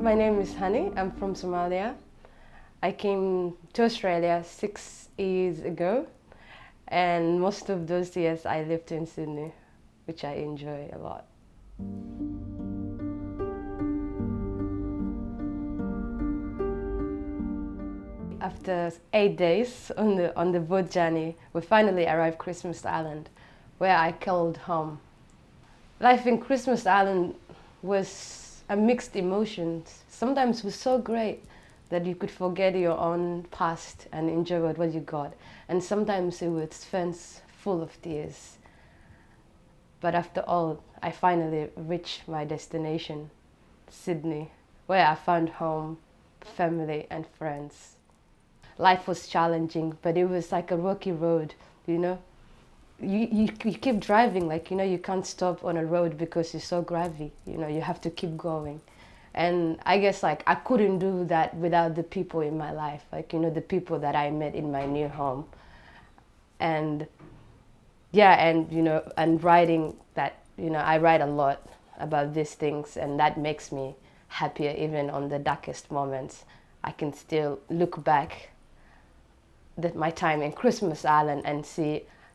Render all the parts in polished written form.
My name is Hani. I'm from Somalia. I came to Australia 6 years ago, and most of those years I lived in Sydney, which I enjoy a lot. After 8 days on the boat journey, we finally arrived Christmas Island, where I called home. Life in Christmas Island was a mixed emotions. Sometimes it was so great that you could forget your own past and enjoy what you got. And sometimes it was fence full of tears. But after all, I finally reached my destination, Sydney, where I found home, family and friends. Life was challenging, but it was like a rocky road, you know? You keep driving, like, you can't stop on a road because it's so gravy, you have to keep going. And I guess, like, I couldn't do that without the people in my life, like, the people that I met in my new home. And yeah, and writing that, I write a lot about these things, and that makes me happier even on the darkest moments. I can still look back at my time in Christmas Island and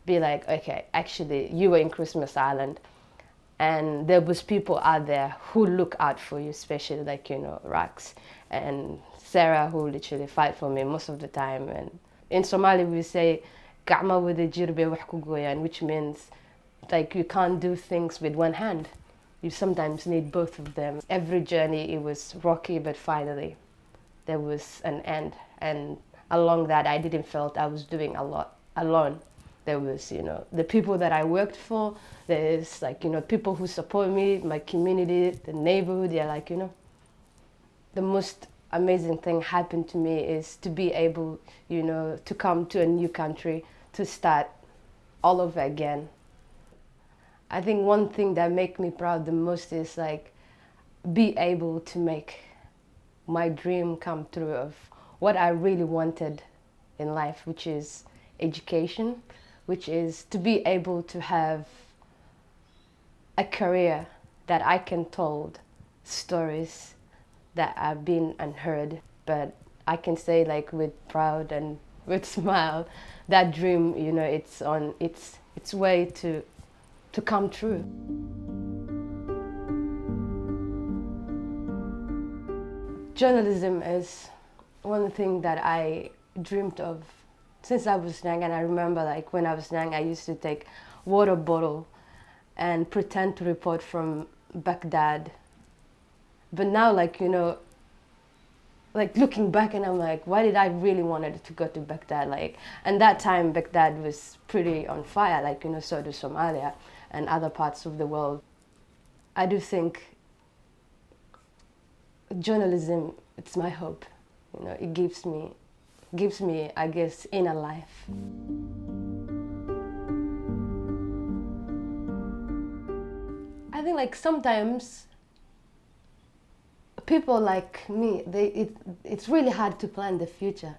be like, okay, actually you were in Christmas Island and there was people out there who look out for you, especially like, RACS and Sarah, who literally fight for me most of the time. And in Somali we say "Gacma wada jir bay wax ku gooyaan," which means like you can't do things with one hand. You sometimes need both of them. Every journey it was rocky, but finally there was an end. And along that, I didn't felt I was doing a lot alone. There was, the people that I worked for. There's like, people who support me, my community, the neighborhood. Yeah, like, the most amazing thing happened to me is to be able, to come to a new country, to start all over again. I think one thing that makes me proud the most is like be able to make my dream come true of what I really wanted in life, which is education, which is to be able to have a career that I can tell stories that have been unheard. But I can say, like, with proud and with smile, that dream, it's on its way to come true. Journalism is one thing that I dreamed of since I was young. And I remember, like, when I was young, I used to take water bottle and pretend to report from Baghdad. But now, like, like looking back, and I'm like, why did I really wanted to go to Baghdad? Like, and that time Baghdad was pretty on fire, like, so do Somalia and other parts of the world. I do think journalism, it's my hope. It gives me, I guess, inner life. I think, like, sometimes people like me, it's really hard to plan the future,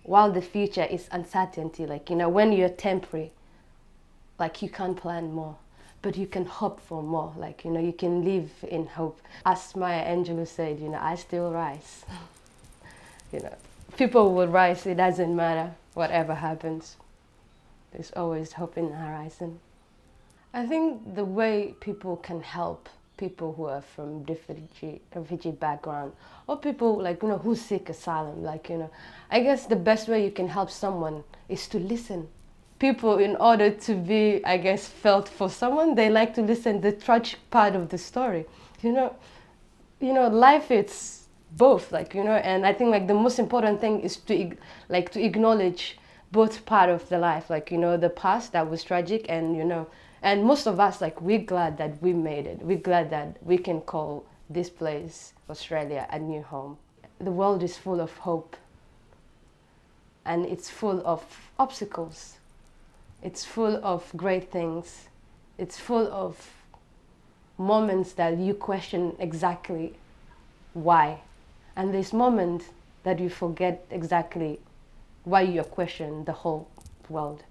while the future is uncertainty. Like, when you're temporary, like, you can't plan more, but you can hope for more. Like, you can live in hope. As Maya Angelou said, I still rise. People will rise, it doesn't matter whatever happens. There's always hope in the horizon. I think the way people can help people who are from refugee background, or people, like, who seek asylum, like, I guess the best way you can help someone is to listen. People, in order to be, I guess, felt for someone, they like to listen the tragic part of the story. Life, it's both, like, and I think, like, the most important thing is to acknowledge both part of the life, like, the past that was tragic, and and most of us, like, we're glad that we made it. We're glad that we can call this place, Australia, a new home. The world is full of hope, and it's full of obstacles. It's full of great things. It's full of moments that you question exactly why. And there's moments that you forget exactly why you question the whole world.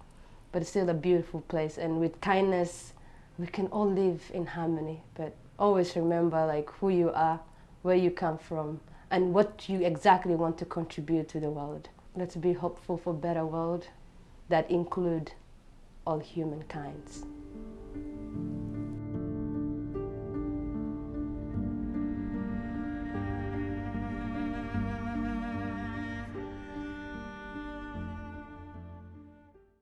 But it's still a beautiful place, and with kindness, we can all live in harmony. But always remember, like, who you are, where you come from, and what you exactly want to contribute to the world. Let's be hopeful for a better world that include all humankinds.